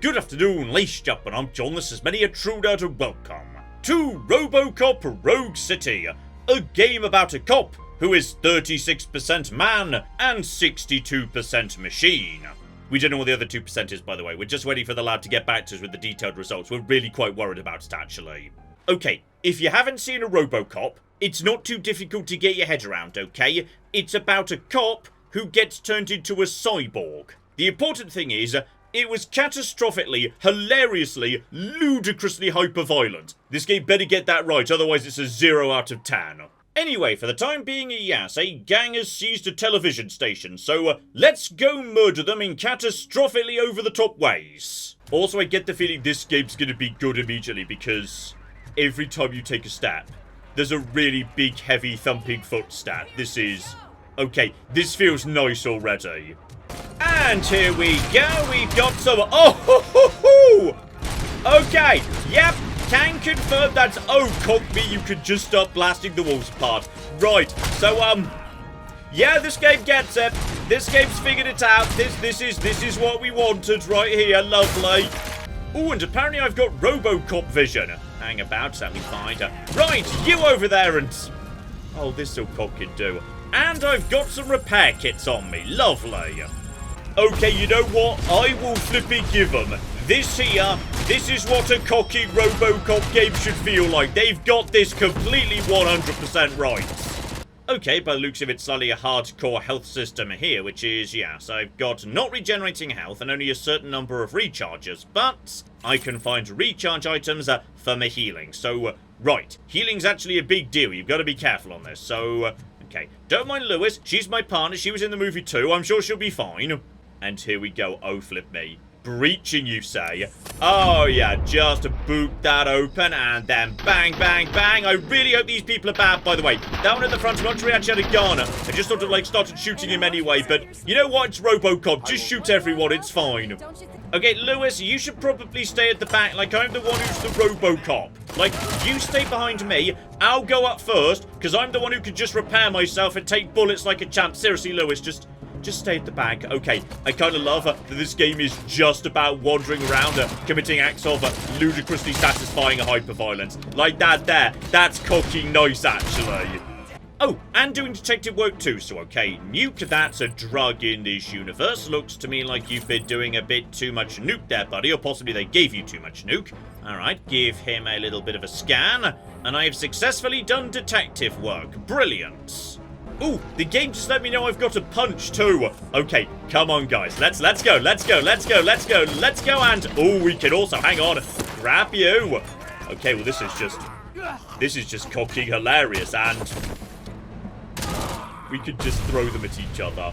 Good afternoon, ladies and gentlemen, I'm John, this is many a true doubt and welcome to RoboCop Rogue City, a game about a cop who is 36% man and 62% machine. We don't know what the other 2% is, by the way, we're just waiting for the lad to get back to us with the detailed results. We're really quite worried about it, actually. Okay, if you haven't seen a RoboCop, it's not too difficult to get your head around, okay? It's about a cop who gets turned into a cyborg. The important thing is, it was catastrophically, hilariously, ludicrously hyper-violent. This game better get that right, otherwise it's a 0 out of 10. Anyway, for the time being, yes, a gang has seized a television station, so let's go murder them in catastrophically over-the-top ways. Also, I get the feeling this game's gonna be good immediately, because every time you take a step, there's a really big, heavy, thumping footstep. This is... okay, this feels nice already. And here we go, we've got some... oh, ho, ho, ho. Okay, yep, can confirm that's... oh, cock me, you could just stop blasting the walls apart. Right, so, yeah, this game gets it. This game's figured it out. This is what we wanted right here, lovely. Ooh, and apparently I've got RoboCop vision. Hang about, let me find her. Right, you over there and... oh, this'll cock can do. And I've got some repair kits on me, lovely. Okay, you know what? I will flipping give them. This here, this is what a cocky RoboCop game should feel like. They've got this completely 100% right. Okay, by the looks of it, slightly a hardcore health system here, which is, yes, I've got not regenerating health and only a certain number of recharges, but I can find recharge items for my healing. So, right, healing's actually a big deal. You've got to be careful on this. So, okay, don't mind Lewis. She's my partner. She was in the movie too. I'm sure she'll be fine. And here we go. Oh, flip me. Breaching, you say? Oh, yeah, just boot that open and then bang, bang, bang. I really hope these people are bad, by the way. That one at the front, I'm not sure he actually had a gun. I just sort of, like, started shooting him anyway, but you know what? It's RoboCop. Just shoot everyone. It's fine. Okay, Lewis, you should probably stay at the back. Like, I'm the one who's the RoboCop. Like, you stay behind me. I'll go up first, because I'm the one who can just repair myself and take bullets like a champ. Seriously, Lewis, just stay at the back. Okay, I kind of love that this game is just about wandering around, committing acts of ludicrously satisfying hyper-violence. Like that there. That's cocky nice, actually. Oh, and doing detective work too, so okay, nuke, that's a drug in this universe. Looks to me like you've been doing a bit too much nuke there, buddy, or possibly they gave you too much nuke. Alright, give him a little bit of a scan, and I have successfully done detective work. Brilliant. Ooh, the game just let me know I've got a punch too. Okay, come on guys, let's go, and ooh, we can also, hang on, grab you. Okay, well this is just cocky hilarious, and we could just throw them at each other.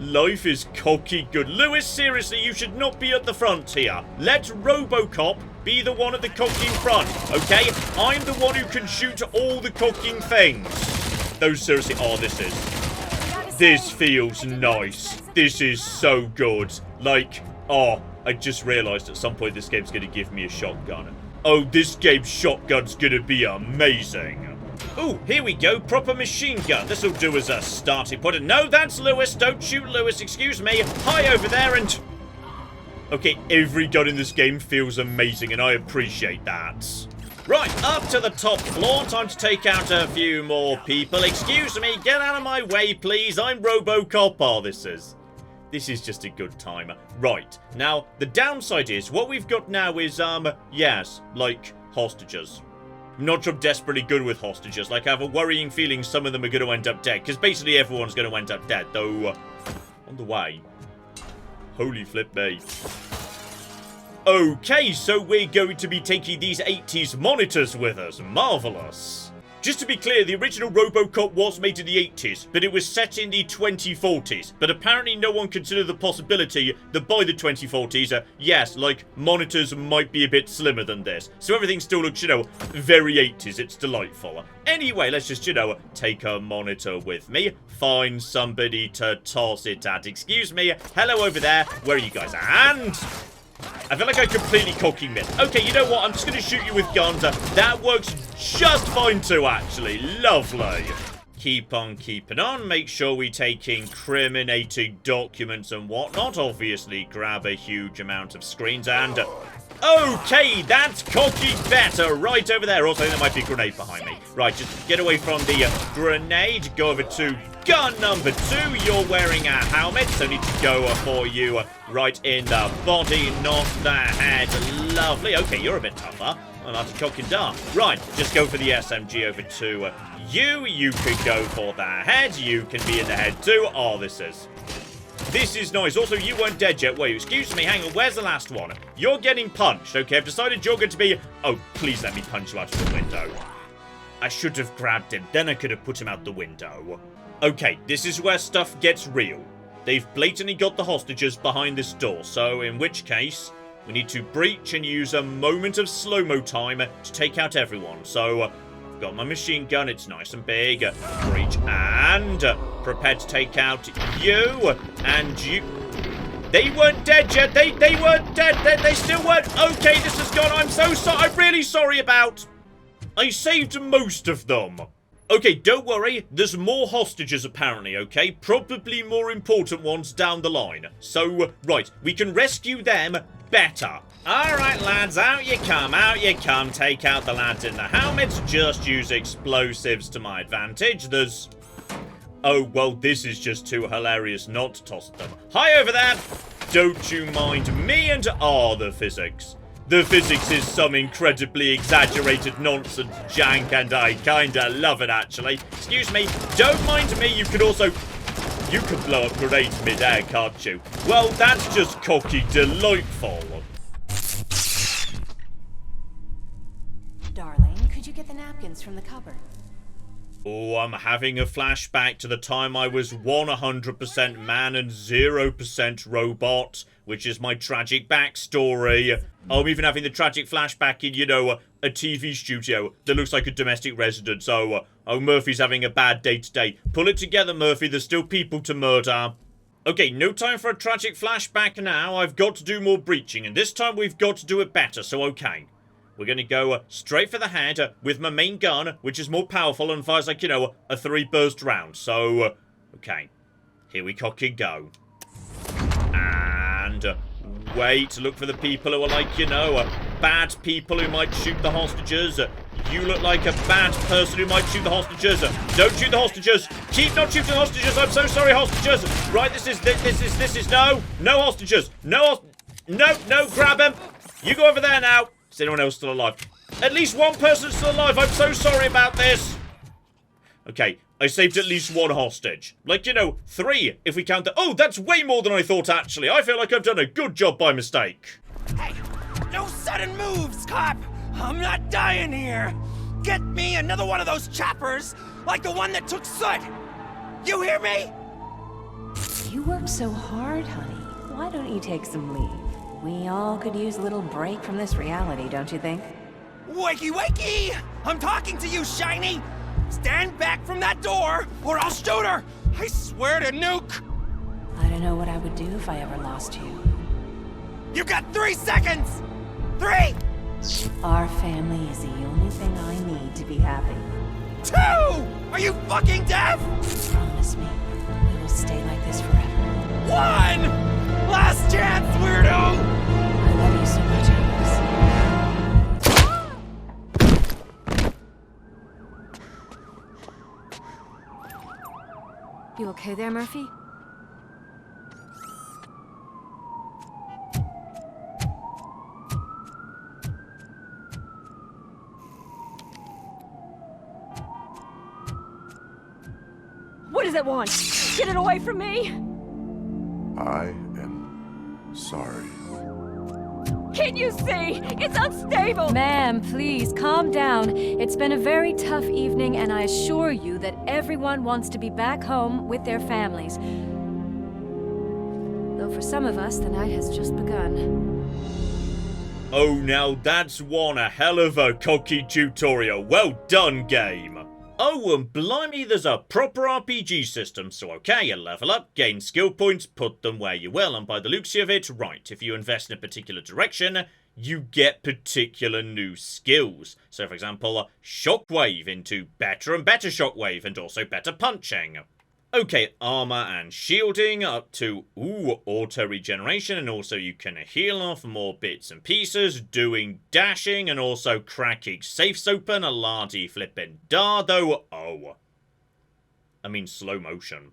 Life is cocky good. Lewis, seriously, you should not be at the front here. Let RoboCop be the one at the cocking front, okay? I'm the one who can shoot all the cocking things. No, seriously, oh, this feels nice. This is so good. Like, oh, I just realized at some point this game's gonna give me a shotgun. Oh, this game's shotgun's gonna be amazing. Ooh, here we go, proper machine gun. This'll do as a starting point. No, that's Lewis, don't shoot Lewis, excuse me. Hi over there, and... okay, every gun in this game feels amazing, and I appreciate that. Right, up to the top floor. Time to take out a few more people. Excuse me, get out of my way, please. I'm RoboCop. Oh, this is just a good time. Right, now, the downside is, what we've got now is, yes, like, hostages. I'm not sure I'm desperately good with hostages. Like, I have a worrying feeling some of them are going to end up dead, because basically everyone's going to end up dead, though, on the way. Holy flip me. Okay, so we're going to be taking these 80s monitors with us. Marvellous. Just to be clear, the original RoboCop was made in the 80s, but it was set in the 2040s. But apparently no one considered the possibility that by the 2040s, yes, like, monitors might be a bit slimmer than this. So everything still looks, you know, very 80s. It's delightful. Anyway, let's just, you know, take a monitor with me. Find somebody to toss it at. Excuse me. Hello over there. Where are you guys? And... I feel like I completely cocking missed. Okay, you know what? I'm just going to shoot you with guns. That works just fine too, actually. Lovely. keep on keeping on. Make sure we take incriminating documents and whatnot. Obviously, grab a huge amount of screens and... Okay, that's cocky better right over there. Also, there might be a grenade behind me. Right, just get away from the grenade. Go over to gun number 2. You're wearing a helmet, so need to go for you right in the body, not the head. Lovely. Okay, you're a bit tougher. Well, that's a cock and dart. Right, just go for the SMG over to you. You could go for the head. You can be in the head too. Oh, this is nice. Also, you weren't dead yet. Wait, excuse me. Hang on. Where's the last one? You're getting punched. Okay, I've decided you're going to be... Oh, please let me punch you out of the window. I should have grabbed him. Then I could have put him out the window. Okay, this is where stuff gets real. They've blatantly got the hostages behind this door. So, in which case, we need to breach and use a moment of slow-mo time to take out everyone. So... I've got my machine gun, it's nice and big. Breach and prepare to take out you and you. They weren't dead yet. They weren't dead. They still weren't. Okay, this has gone. I'm so sorry. I'm really sorry about. I saved most of them. Okay, don't worry. There's more hostages apparently, okay? Probably more important ones down the line. So, right, we can rescue them better. Alright, lads, out you come. Take out the lads in the helmets. Just use explosives to my advantage. There's... Oh, well, this is just too hilarious not to toss them. Hi over there! Don't you mind me and... Oh, the physics. The physics is some incredibly exaggerated nonsense jank, and I kinda love it, actually. Excuse me, don't mind me, you can also... You can blow up grenades mid-air, can't you? Well, that's just cocky delightful. Darling, could you get the napkins from the cupboard? Oh, I'm having a flashback to the time I was 100% man and 0% robot, which is my tragic backstory. I'm even having the tragic flashback in, you know, a TV studio that looks like a domestic residence. Oh, Murphy's having a bad day today. Pull it together, Murphy. There's still people to murder. Okay, no time for a tragic flashback now. I've got to do more breaching, and this time we've got to do it better, so okay. We're going to go straight for the head with my main gun, which is more powerful and fires like, you know, a 3-burst round. So, okay. Here we cock and go. And wait, look for the people who are like, you know, bad people who might shoot the hostages. You look like a bad person who might shoot the hostages. Don't shoot the hostages. Keep not shooting hostages. I'm so sorry, hostages. Right, this is no hostages. No, grab him. You go over there now. Is anyone else still alive? At least one person's still alive. I'm so sorry about this. Okay, I saved at least one hostage. Like, you know, 3 if we count the... Oh, that's way more than I thought, actually. I feel like I've done a good job by mistake. Hey, no sudden moves, cop. I'm not dying here. Get me another one of those choppers, like the one that took Soot. You hear me? You work so hard, honey. Why don't you take some leave? We all could use a little break from this reality, don't you think? Wakey, wakey! I'm talking to you, Shiny! Stand back from that door, or I'll shoot her! I swear to nuke! I don't know what I would do if I ever lost you. You got 3 seconds! 3! Our family is the only thing I need to be happy. 2! Are you fucking deaf? Promise me, we will stay like this forever. 1! Last chance, weirdo! I love you so much, Alice. You okay there, Murphy? What does it want? Get it away from me! I am sorry. Can't you see? It's unstable! Ma'am, please, calm down. It's been a very tough evening, and I assure you that everyone wants to be back home with their families. Though for some of us, the night has just begun. Oh, now that's one hell of a cocky tutorial. Well done, game. Oh, and blimey, there's a proper RPG system, so okay, you level up, gain skill points, put them where you will, and by the looks of it, right, if you invest in a particular direction, you get particular new skills. So, for example, Shockwave into better and better Shockwave, and also better punching. Okay, armor and shielding up to, auto regeneration, and also you can heal off more bits and pieces, doing dashing, and also cracking safes open, a lardy flippin' dardo. Oh. I mean, slow motion.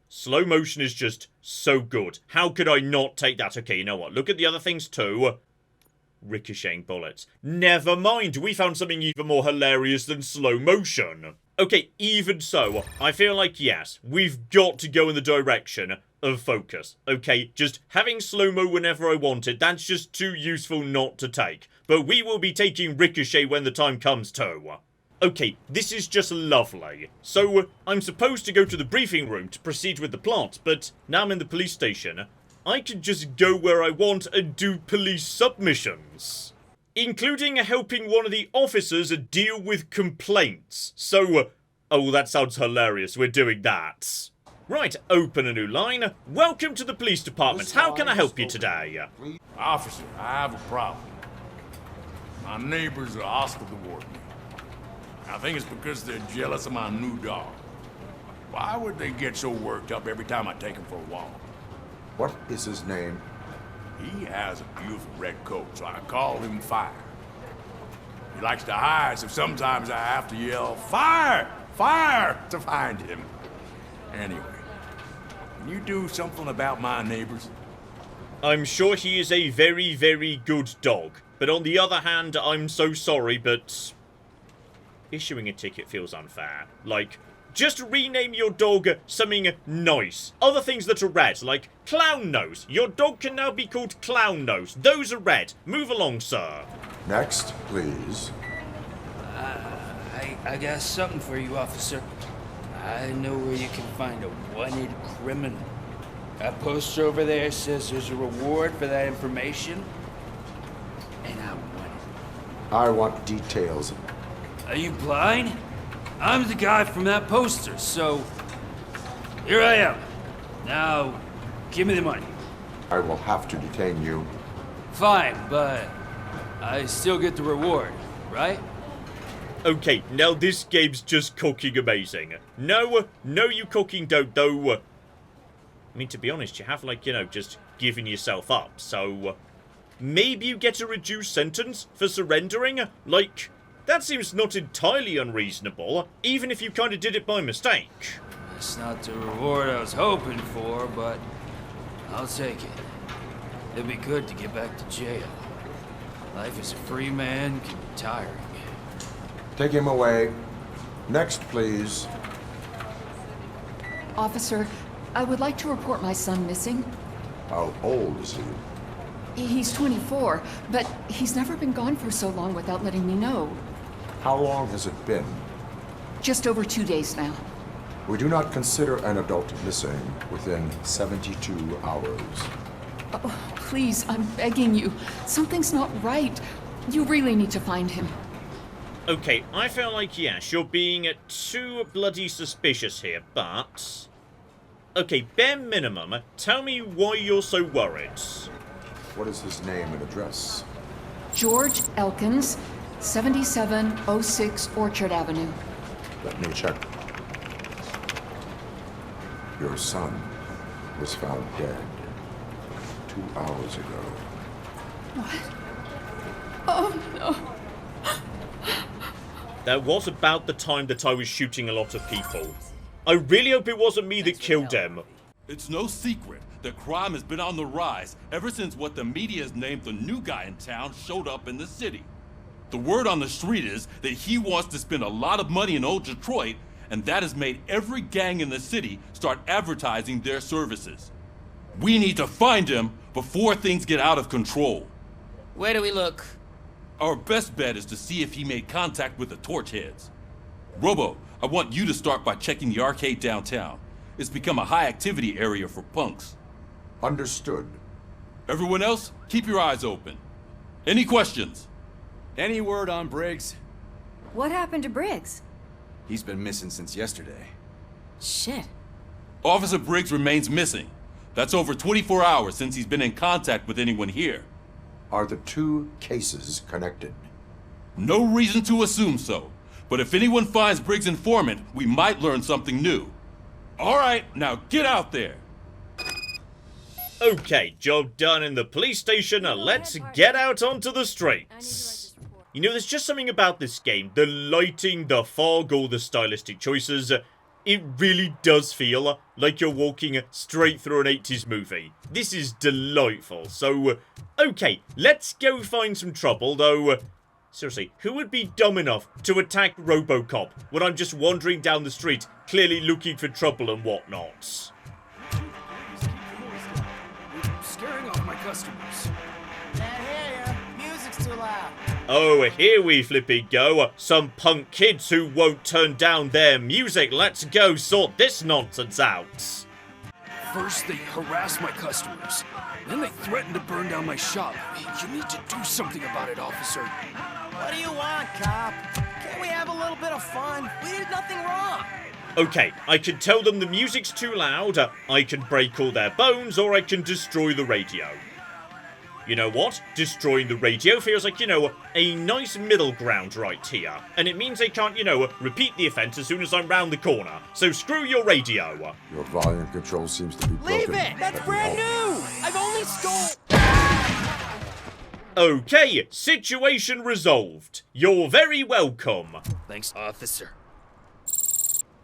Slow motion is just so good. How could I not take that? Okay, you know what? Look at the other things too. Ricocheting bullets. Never mind, we found something even more hilarious than slow motion. Okay, even so, I feel like, yes, we've got to go in the direction of focus. Okay, just having slow-mo whenever I want it, that's just too useful not to take. But we will be taking Ricochet when the time comes too. Okay, this is just lovely. So, I'm supposed to go to the briefing room to proceed with the plot, but now I'm in the police station. I can just go where I want and do police submissions. Including helping one of the officers deal with complaints. So, oh, that sounds hilarious. We're doing that. Right, open a new line. Welcome to the police department. How can I help you today? Officer, I have a problem. My neighbors are hostile toward me. I think it's because they're jealous of my new dog. Why would they get so worked up every time I take him for a walk? What is his name? He has a beautiful red coat, so I call him Fire. He likes to hide, so sometimes I have to yell, "Fire! Fire!" to find him. Anyway, can you do something about my neighbors? I'm sure he is a very, very good dog. But on the other hand, I'm so sorry, but issuing a ticket feels unfair. Like, just rename your dog something nice. Other things that are red, like Clown Nose. Your dog can now be called Clown Nose. Those are red. Move along, sir. Next, please. I got something for you, officer. I know where you can find a wanted criminal. That poster over there says there's a reward for that information, and I want it. I want details. Are you blind? I'm the guy from that poster, so here I am. Now, give me the money. I will have to detain you. Fine, but I still get the reward, right? Okay, now this game's just cooking amazing. No, you cooking don't, though. I mean, to be honest, you have, like, you know, just given yourself up, so maybe you get a reduced sentence for surrendering? Like, that seems not entirely unreasonable, even if you kind of did it by mistake. It's not the reward I was hoping for, but I'll take it. It'd be good to get back to jail. Life as a free man can be tiring. Take him away. Next, please. Officer, I would like to report my son missing. How old is he? He's 24, but he's never been gone for so long without letting me know. How long has it been? Just over 2 days now. We do not consider an adult missing within 72 hours. Oh, please, I'm begging you. Something's not right. You really need to find him. Okay, I feel like, yes, you're being too bloody suspicious here, but... Okay, bare minimum, tell me why you're so worried. What is his name and address? George Elkins, 7706 Orchard Avenue. Let me check. Your son was found dead 2 hours ago. What? Oh, no. That was about the time that I was shooting a lot of people. I really hope it wasn't me that killed them. It's no secret that crime has been on the rise ever since what the media has named the new guy in town showed up in the city. The word on the street is that he wants to spend a lot of money in old Detroit, and that has made every gang in the city start advertising their services. We need to find him before things get out of control. Where do we look? Our best bet is to see if he made contact with the Torchheads. Robo, I want you to start by checking the arcade downtown. It's become a high-activity area for punks. Understood. Everyone else, keep your eyes open. Any questions? Any word on Briggs? What happened to Briggs? He's been missing since yesterday. Shit. Officer Briggs remains missing. That's over 24 hours since he's been in contact with anyone here. Are the two cases connected? No reason to assume so. But if anyone finds Briggs' informant, we might learn something new. All right, now get out there. Okay, job done in the police station, let's get out onto the streets. You know, there's just something about this game, the lighting, the fog, all the stylistic choices, it really does feel like you're walking straight through an 80s movie. This is delightful, so, okay, let's go find some trouble, though. Seriously, who would be dumb enough to attack RoboCop when I'm just wandering down the street, clearly looking for trouble and whatnot? Scaring off my customers. Can't hear ya. Music's too loud. Oh, here we flippy go. Some punk kids who won't turn down their music. Let's go sort this nonsense out. First, they harass my customers. Then they threaten to burn down my shop. You need to do something about it, officer. What do you want, cop? Can't we have a little bit of fun? We did nothing wrong. Okay, I can tell them the music's too loud, I can break all their bones, or I can destroy the radio. You know what? Destroying the radio feels like, you know, a nice middle ground right here. And it means they can't, you know, repeat the offense as soon as I'm round the corner. So screw your radio. Your volume control seems to be broken. Leave it! That's brand new! I've only stole... Okay, situation resolved. You're very welcome. Thanks, officer.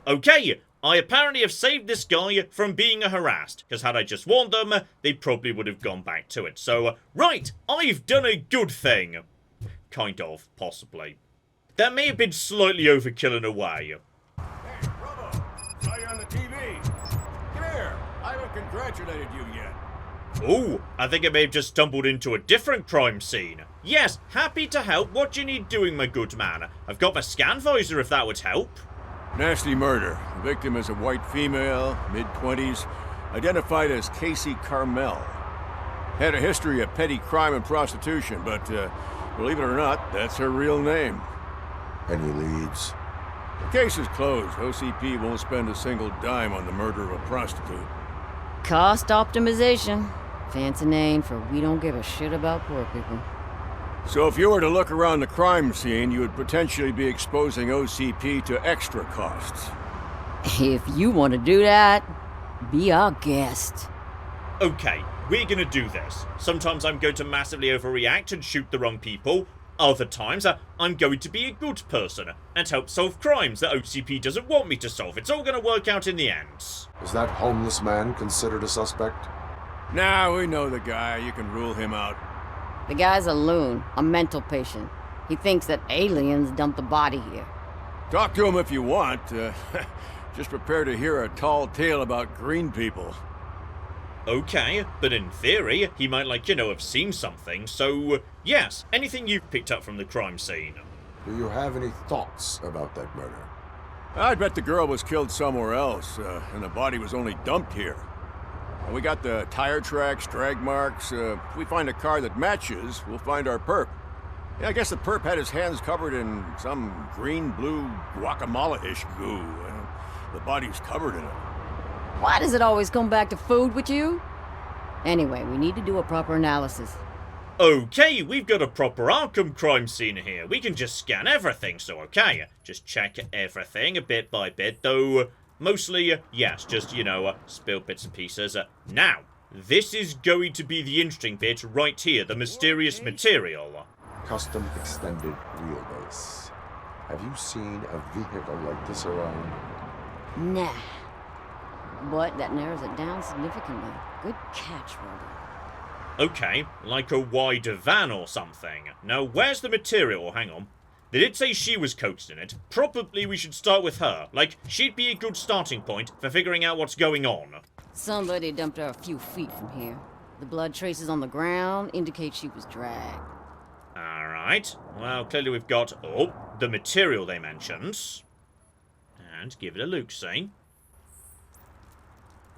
Okay, I apparently have saved this guy from being harassed, because had I just warned them, they probably would have gone back to it. So, right, I've done a good thing. Kind of, possibly. That may have been slightly overkill in a way. Hey, Robo! Saw you on the TV. Come here. I haven't congratulated you yet. Ooh, I think I may have just stumbled into a different crime scene. Yes, happy to help. What do you need doing, my good man? I've got my scan visor if that would help. Nasty murder. The victim is a white female, mid-20s, identified as Casey Carmel. Had a history of petty crime and prostitution, but believe it or not, that's her real name. Any leads? The case is closed. OCP won't spend a single dime on the murder of a prostitute. Cost optimization. Fancy name for we don't give a shit about poor people. So if you were to look around the crime scene, you would potentially be exposing OCP to extra costs. If you want to do that, be our guest. Okay, we're gonna do this. Sometimes I'm going to massively overreact and shoot the wrong people. Other times, I'm going to be a good person and help solve crimes that OCP doesn't want me to solve. It's all gonna work out in the end. Is that homeless man considered a suspect? Nah, we know the guy. You can rule him out. The guy's a loon, a mental patient. He thinks that aliens dumped the body here. Talk to him if you want. Just prepare to hear a tall tale about green people. Okay, but in theory, he might, like, you know, have seen something, so, yes, anything you've picked up from the crime scene. Do you have any thoughts about that murder? I'd bet the girl was killed somewhere else, and the body was only dumped here. And we got the tire tracks, drag marks. If we find a car that matches, we'll find our perp. Yeah, I guess the perp had his hands covered in some green-blue guacamole-ish goo. The body's covered in it. Why does it always come back to food with you? Anyway, we need to do a proper analysis. Okay, we've got a proper Arkham crime scene here. We can just scan everything, so okay. Just check everything bit by bit, though mostly, yes, just, you know, spill bits and pieces. Now, this is going to be the interesting bit right here, the mysterious material. Custom extended wheelbase. Have you seen a vehicle like this around? Nah. But that narrows it down significantly. Good catch, Robo. Okay, like a wide van or something. Now, where's the material? Hang on. They did say she was coaxed in it. Probably we should start with her. Like, she'd be a good starting point for figuring out what's going on. Somebody dumped her a few feet from here. The blood traces on the ground indicate she was dragged. Alright. Well, clearly we've got, oh, the material they mentioned. And give it a look-see.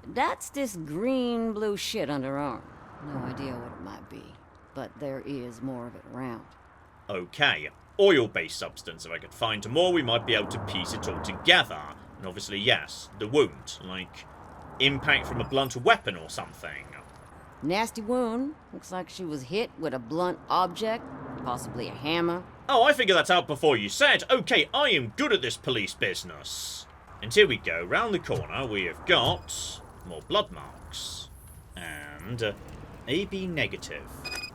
That's this green-blue shit under her arm. No idea what it might be, but there is more of it around. Okay. oil-based substance. If I could find more, we might be able to piece it all together. And obviously, yes, the wound. Like, impact from a blunt weapon or something. Nasty wound. Looks like she was hit with a blunt object, possibly a hammer. Oh, I figured that out before you said. Okay, I am good at this police business. And here we go. Round the corner, we have got more blood marks. And AB negative.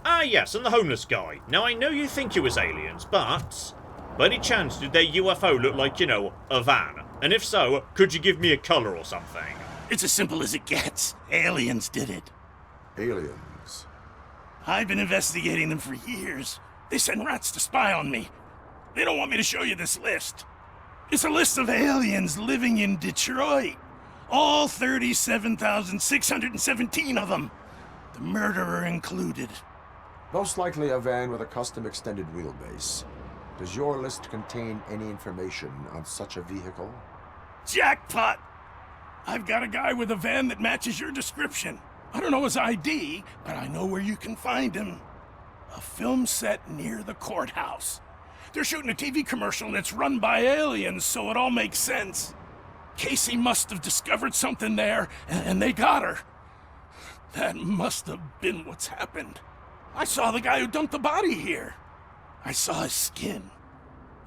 Ah, yes, and the homeless guy. Now, I know you think it was aliens, but by any chance, did their UFO look like, you know, a van? And if so, could you give me a color or something? It's as simple as it gets. Aliens did it. Aliens? I've been investigating them for years. They send rats to spy on me. They don't want me to show you this list. It's a list of aliens living in Detroit. All 37,617 of them. The murderer included. Most likely a van with a custom extended wheelbase. Does your list contain any information on such a vehicle? Jackpot! I've got a guy with a van that matches your description. I don't know his ID, but I know where you can find him. A film set near the courthouse. They're shooting a TV commercial and it's run by aliens, so it all makes sense. Casey must have discovered something there, and they got her. That must have been what's happened. I saw the guy who dumped the body here. I saw his skin.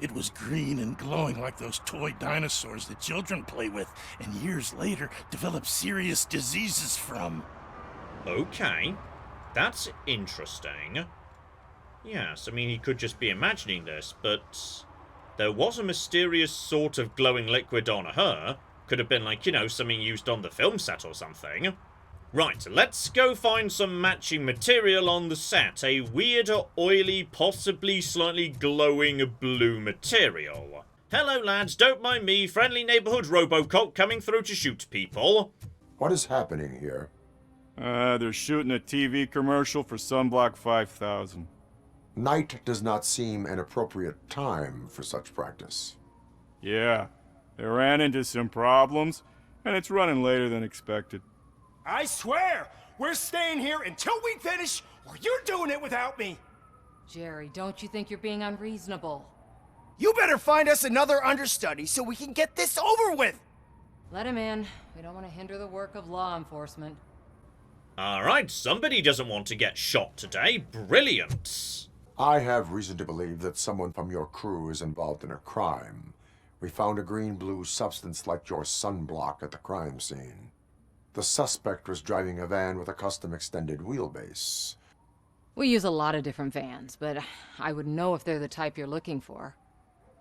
It was green and glowing like those toy dinosaurs that children play with, and years later develop serious diseases from. Okay, that's interesting. Yes, I mean, he could just be imagining this, but there was a mysterious sort of glowing liquid on her. Could have been like, you know, something used on the film set or something. Right, let's go find some matching material on the set. A weird, oily, possibly slightly glowing blue material. Hello, lads. Don't mind me. Friendly neighborhood RoboCop coming through to shoot people. What is happening here? They're shooting a TV commercial for Sunblock 5000. Night does not seem an appropriate time for such practice. Yeah, they ran into some problems, and it's running later than expected. I swear, we're staying here until we finish, or you're doing it without me. Jerry, don't you think you're being unreasonable? You better find us another understudy so we can get this over with. Let him in. We don't want to hinder the work of law enforcement. Alright, somebody doesn't want to get shot today. Brilliant. I have reason to believe that someone from your crew is involved in a crime. We found a green-blue substance like your sunblock at the crime scene. The suspect was driving a van with a custom extended wheelbase. We use a lot of different vans, but I wouldn't know if they're the type you're looking for.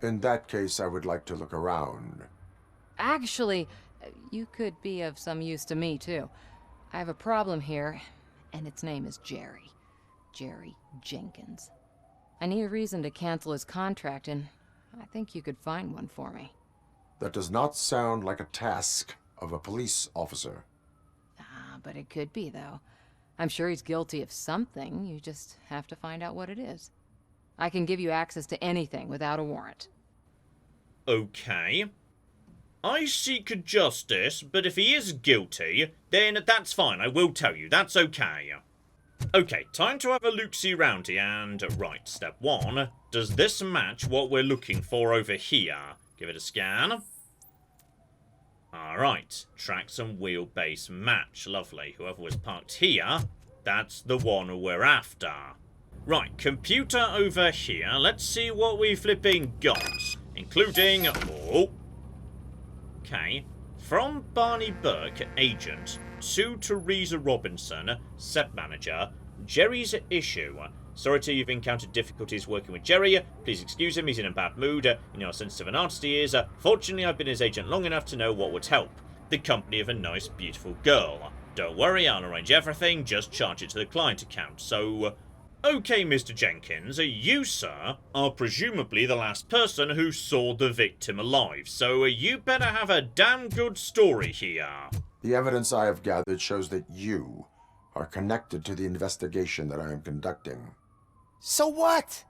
In that case, I would like to look around. Actually, you could be of some use to me, too. I have a problem here, and its name is Jerry. Jerry Jenkins. I need a reason to cancel his contract, and I think you could find one for me. That does not sound like a task of a police officer. But it could be, though. I'm sure he's guilty of something. You just have to find out what it is. I can give you access to anything without a warrant. Okay. I seek justice, but if he is guilty, then that's fine. I will tell you. That's okay. Okay, time to have a look-see round here, and right, step one. Does this match what we're looking for over here? Give it a scan. Alright, tracks and wheelbase match. Lovely. Whoever was parked here, that's the one we're after. Right, computer over here. Let's see what we flipping got. Including... oh. Okay. From Barney Burke, agent, to Teresa Robinson, set manager, Jerry's issue. Sorry to you've encountered difficulties working with Jerry. Please excuse him, he's in a bad mood. You know how sensitive an artist he is. Fortunately, I've been his agent long enough to know what would help. The company of a nice, beautiful girl. Don't worry, I'll arrange everything, just charge it to the client account. So, okay, Mr. Jenkins, you, sir, are presumably the last person who saw the victim alive. So, you better have a damn good story here. The evidence I have gathered shows that you are connected to the investigation that I am conducting. So what?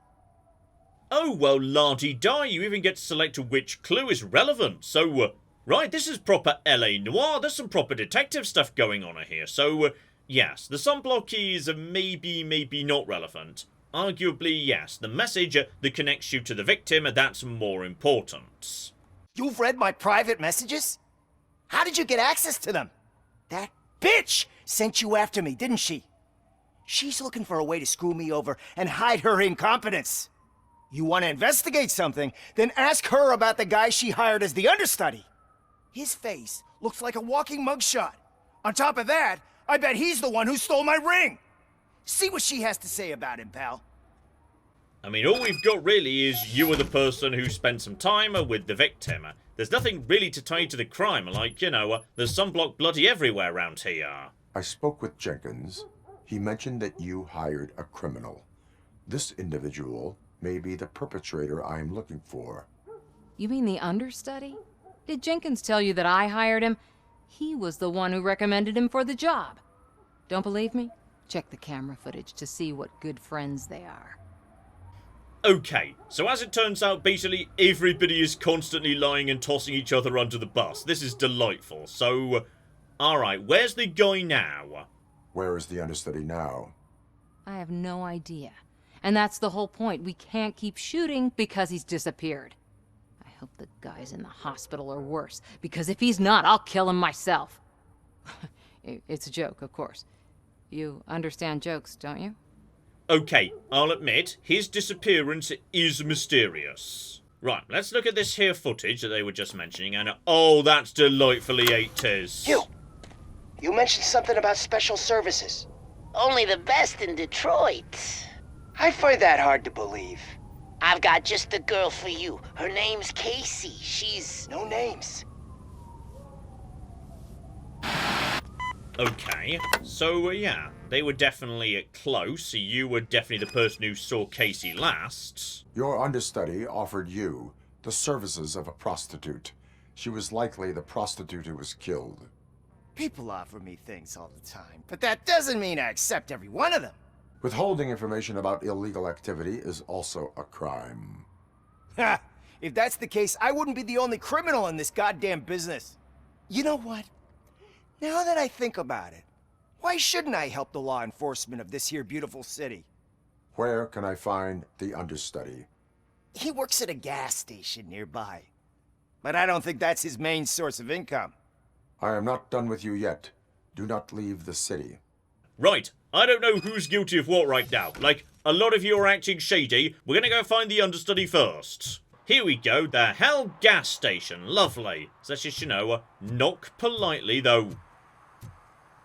Oh, well, la-di-da, you even get to select which clue is relevant. So, right, this is proper LA Noire. There's some proper detective stuff going on here. So, yes, the sunblock is maybe not relevant. arguably, yes, the message that connects you to the victim, that's more important. You've read my private messages? How did you get access to them? That bitch sent you after me, didn't she? She's looking for a way to screw me over and hide her incompetence. You want to investigate something, then ask her about the guy she hired as the understudy. His face looks like a walking mugshot. On top of that, I bet he's the one who stole my ring. See what she has to say about him, pal. I mean, all we've got really is you were the person who spent some time with the victim. There's nothing really to tie to the crime, like, you know, there's sunblock bloody everywhere around here. I spoke with Jenkins. He mentioned that you hired a criminal. This individual may be the perpetrator I am looking for. You mean the understudy? Did Jenkins tell you that I hired him? He was the one who recommended him for the job. Don't believe me? Check the camera footage to see what good friends they are. Okay, so as it turns out, basically everybody is constantly lying and tossing each other under the bus. This is delightful. So, alright, where's the guy now? Where is the understudy now? I have no idea. And that's the whole point. We can't keep shooting because he's disappeared. I hope the guy's in the hospital or worse, because if he's not, I'll kill him myself. It's a joke, of course. You understand jokes, don't you? Okay, I'll admit, his disappearance is mysterious. Right, let's look at this here footage that they were just mentioning, and oh, that's delightfully 80s. You mentioned something about special services. Only the best in Detroit. I find that hard to believe. I've got just the girl for you. Her name's Casey. She's... No names. Okay, so yeah, they were definitely close. You were definitely the person who saw Casey last. Your understudy offered you the services of a prostitute. She was likely the prostitute who was killed. People offer me things all the time, but that doesn't mean I accept every one of them. Withholding information about illegal activity is also a crime. Ha! If that's the case, I wouldn't be the only criminal in this goddamn business. You know what? Now that I think about it, why shouldn't I help the law enforcement of this here beautiful city? Where can I find the understudy? He works at a gas station nearby. But I don't think that's his main source of income. I am not done with you yet. Do not leave the city. Right, I don't know who's guilty of what right now. Like, a lot of you are acting shady. We're gonna go find the understudy first. Here we go, the Hell gas station. Lovely. So let's just, you know, knock politely, though.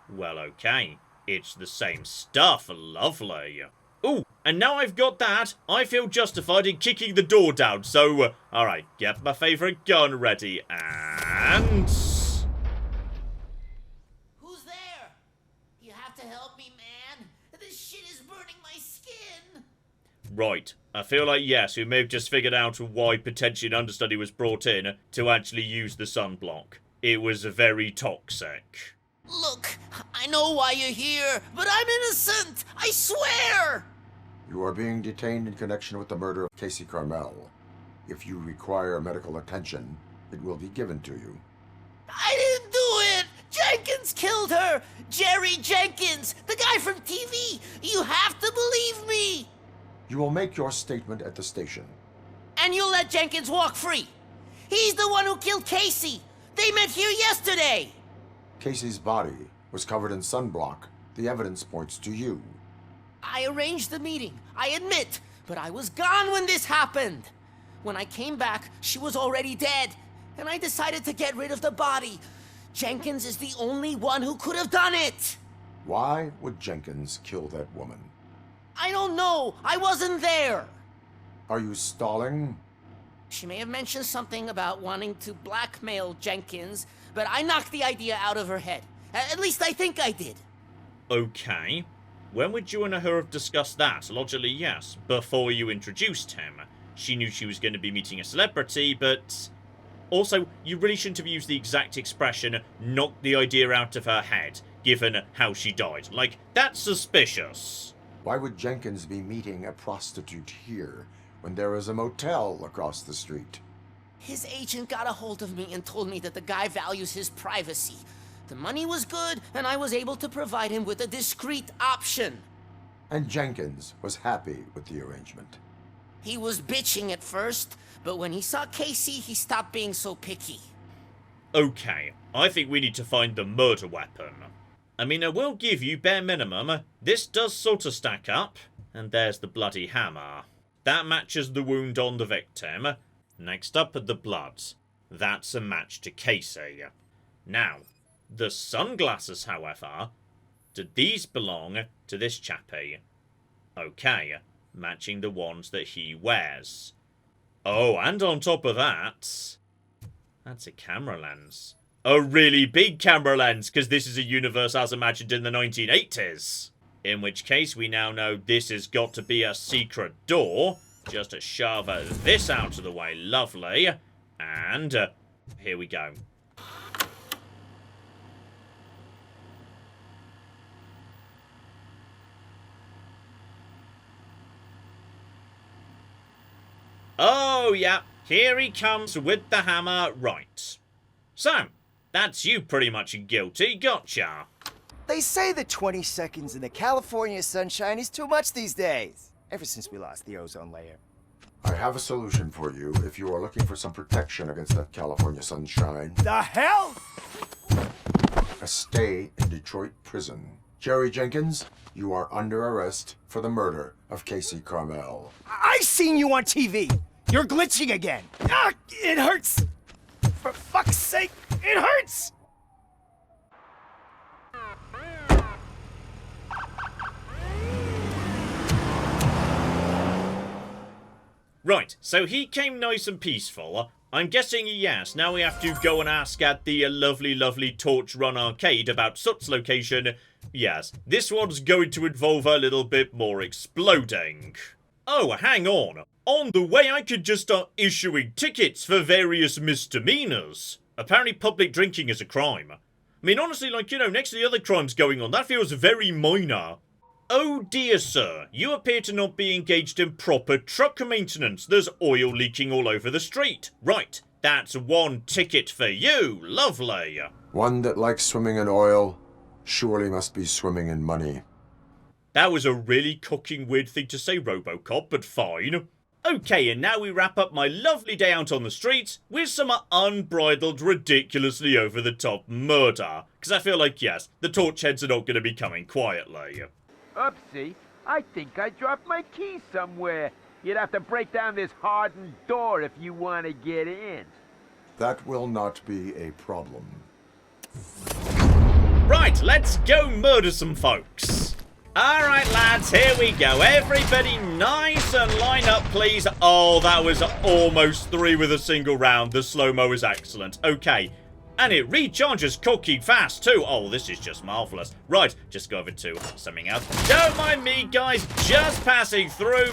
Well, okay. It's the same stuff. Lovely. Ooh, and now I've got that, I feel justified in kicking the door down. So, alright, get my favourite gun ready, and... Who's there? You have to help me, man. This shit is burning my skin. Right. I feel like, yes, we may have just figured out why potentially an understudy was brought in to actually use the sunblock. It was very toxic. Look, I know why you're here, but I'm innocent! I swear! You are being detained in connection with the murder of Casey Carmel. If you require medical attention, it will be given to you. I didn't do it! Jenkins killed her! Jerry Jenkins, the guy from TV! You have to believe me! You will make your statement at the station. And you'll let Jenkins walk free! He's the one who killed Casey! They met here yesterday! Casey's body was covered in sunblock. The evidence points to you. I arranged the meeting, I admit, but I was gone when this happened. When I came back, she was already dead, and I decided to get rid of the body. Jenkins is the only one who could have done it! Why would Jenkins kill that woman? I don't know, I wasn't there! Are you stalling? She may have mentioned something about wanting to blackmail Jenkins, but I knocked the idea out of her head. At least I think I did. Okay. When would you and her have discussed that? Logically, yes. Before you introduced him. She knew she was going to be meeting a celebrity, but... Also, you really shouldn't have used the exact expression, knocked the idea out of her head, given how she died. Like, that's suspicious. Why would Jenkins be meeting a prostitute here, when there is a motel across the street? His agent got a hold of me and told me that the guy values his privacy. The money was good, and I was able to provide him with a discreet option. And Jenkins was happy with the arrangement. He was bitching at first, but when he saw Casey, he stopped being so picky. Okay, I think we need to find the murder weapon. I mean, I will give you bare minimum, this does sort of stack up. And there's the bloody hammer. That matches the wound on the victim. Next up are the bloods. That's a match to Casey. Now, the sunglasses, however, do these belong to this chappie? Okay, matching the ones that he wears. Oh, and on top of that, that's a camera lens. A really big camera lens, because this is a universe as imagined in the 1980s. In which case, we now know this has got to be a secret door. Just to shove this out of the way. Lovely. And here we go. Oh, yeah. Here he comes with the hammer. Right. So, that's you pretty much guilty. Gotcha. They say that 20 seconds in the California sunshine is too much these days. Ever since we lost the ozone layer. I have a solution for you if you are looking for some protection against that California sunshine. The hell? A stay in Detroit prison. Jerry Jenkins, you are under arrest for the murder of Casey Carmel. I seen you on TV. You're glitching again. Ah, it hurts. For fuck's sake, it hurts. Right, so he came nice and peaceful. I'm guessing yes, now we have to go and ask at the lovely, lovely Torch Run arcade about Soot's location. Yes, this one's going to involve a little bit more exploding. Oh, hang on. On the way, I could just start issuing tickets for various misdemeanors. Apparently public drinking is a crime. I mean, honestly, like, you know, next to the other crimes going on, that feels very minor. Oh dear, sir. You appear to not be engaged in proper truck maintenance. There's oil leaking all over the street. Right, that's one ticket for you. Lovely. One that likes swimming in oil surely must be swimming in money. That was a really cocking weird thing to say, RoboCop, but fine. Okay, and now we wrap up my lovely day out on the streets with some unbridled, ridiculously over-the-top murder. Because I feel like, yes, the torch heads are not going to be coming quietly. Oopsie, I think I dropped my keys somewhere. You'd have to break down this hardened door if you want to get in. That will not be a problem. Right, let's go murder some folks. Alright lads, here we go. Everybody nice and line up please. Oh, that was almost 3 with a single round. The slow-mo is excellent. Okay. And it recharges cooking fast too. Oh, this is just marvellous. Right, just go over to something else. Don't mind me, guys. Just passing through.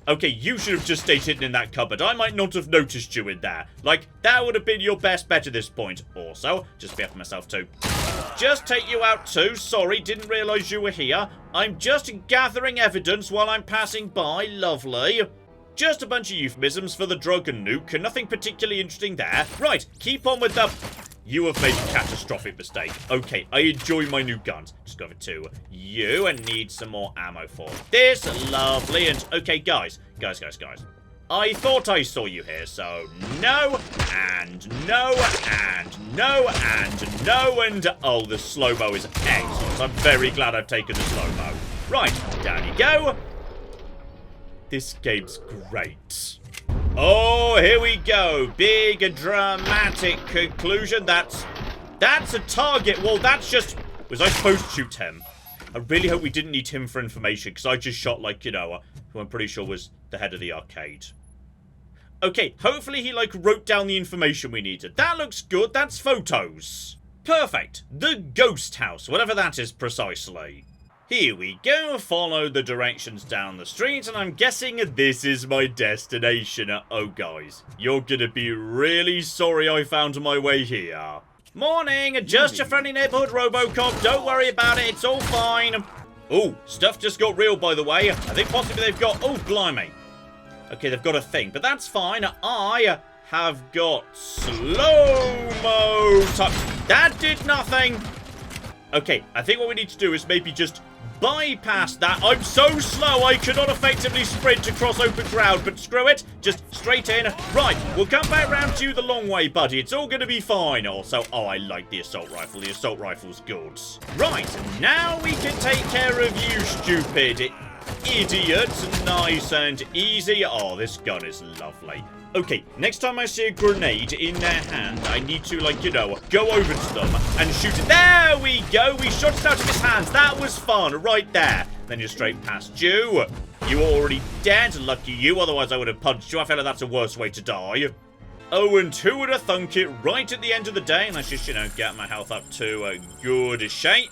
Okay, you should have just stayed hidden in that cupboard. I might not have noticed you in there. Like, that would have been your best bet at this point. Also, just be up for myself too. Just take you out too. Sorry, didn't realise you were here. I'm just gathering evidence while I'm passing by. Lovely. Just a bunch of euphemisms for the drug and nuke, and nothing particularly interesting there. Right, keep on with the... You have made a catastrophic mistake. Okay, I enjoy my new guns. Just go over to you and need some more ammo for this. Lovely. And, okay, guys. I thought I saw you here, so no, and no, and no, and no, and... Oh, the slow-mo is excellent. I'm very glad I've taken the slow-mo. Right, down you go. This game's great. Oh, here we go. Big and dramatic conclusion. That's a target. Well, that's just... Was I supposed to shoot him? I really hope we didn't need him for information, because I just shot, like, you know, who I'm pretty sure was the head of the arcade. Okay, hopefully he, like, wrote down the information we needed. That looks good. That's photos. Perfect. The ghost house, whatever that is precisely. Here we go, follow the directions down the street, and I'm guessing this is my destination. Oh, guys, you're gonna be really sorry I found my way here. Morning, just your friendly neighborhood RoboCop. Don't worry about it, it's all fine. Oh, stuff just got real, by the way. I think possibly they've got... Oh, blimey. Okay, they've got a thing, but that's fine. I have got slow-mo touch. That did nothing. Okay, I think what we need to do is maybe just... bypass that. I'm so slow I cannot effectively sprint across open ground, but screw it. Just straight in. Right, we'll come back round to you the long way, buddy. It's all going to be fine. Also, oh, I like the assault rifle. The assault rifle's good. Right, now we can take care of you, stupid idiots. Nice and easy. Oh, this gun is lovely. Okay, next time I see a grenade in their hand, I need to, like, you know, go over to them and shoot it. There we go. We shot it out of his hands. That was fun right there. Then you're straight past you. You're already dead. Lucky you. Otherwise, I would have punched you. I feel like that's a worse way to die. Oh, and who would have thunk it right at the end of the day? And let's just, you know, get my health up to a good shape.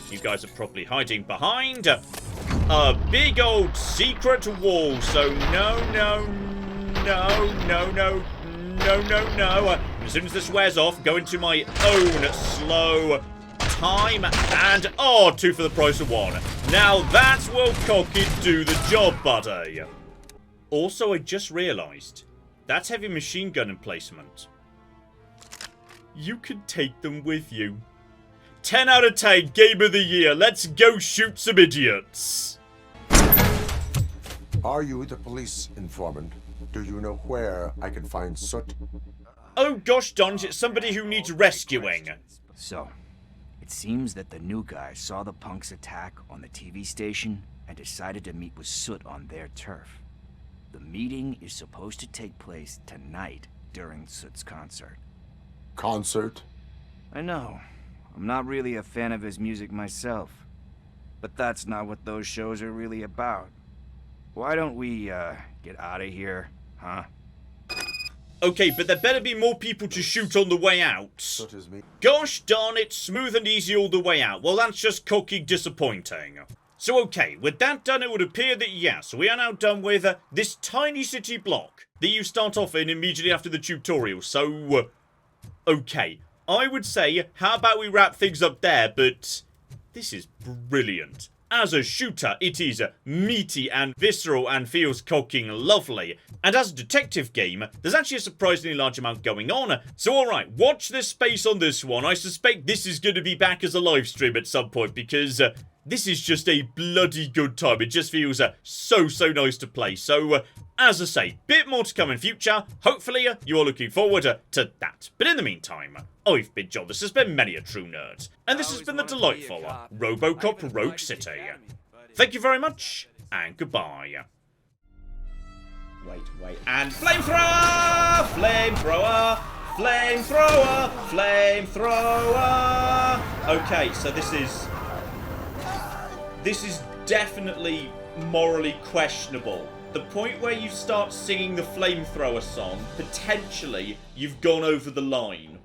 You guys are probably hiding behind a big old secret wall. So no. As soon as this wears off, go into my own slow time. And, oh, 2 for the price of 1. Now that's will cocky do the job, buddy. Also, I just realised, that's heavy machine gun emplacement. You can take them with you. 10 out of 10, game of the year. Let's go shoot some idiots. Are you the police informant? Do you know where I can find Soot? Oh gosh darn it, it's somebody who needs rescuing. So, it seems that the new guy saw the punks attack on the TV station and decided to meet with Soot on their turf. The meeting is supposed to take place tonight during Soot's concert. Concert? I know. I'm not really a fan of his music myself. But that's not what those shows are really about. Why don't we, get out of here, huh? Okay, but there better be more people to shoot on the way out. Gosh darn it, smooth and easy all the way out. Well, that's just cocky disappointing. So, okay, with that done, it would appear that, yes, we are now done with this tiny city block that you start off in immediately after the tutorial. So, okay, I would say, how about we wrap things up there, but this is brilliant. As a shooter, it is meaty and visceral and feels cocking lovely. And as a detective game, there's actually a surprisingly large amount going on. So alright, watch this space on this one. I suspect this is going to be back as a live stream at some point because this is just a bloody good time. It just feels so nice to play. So, as I say, bit more to come in future. Hopefully, you are looking forward to that. But in the meantime, I've been John. This has been Many a True Nerd. And this has been the delightful RoboCop Rogue City. Thank you very much, and goodbye. Wait, and flamethrower! Flamethrower! Flamethrower! Flamethrower! Okay, so this is definitely morally questionable. The point where you start singing the flamethrower song, potentially you've gone over the line.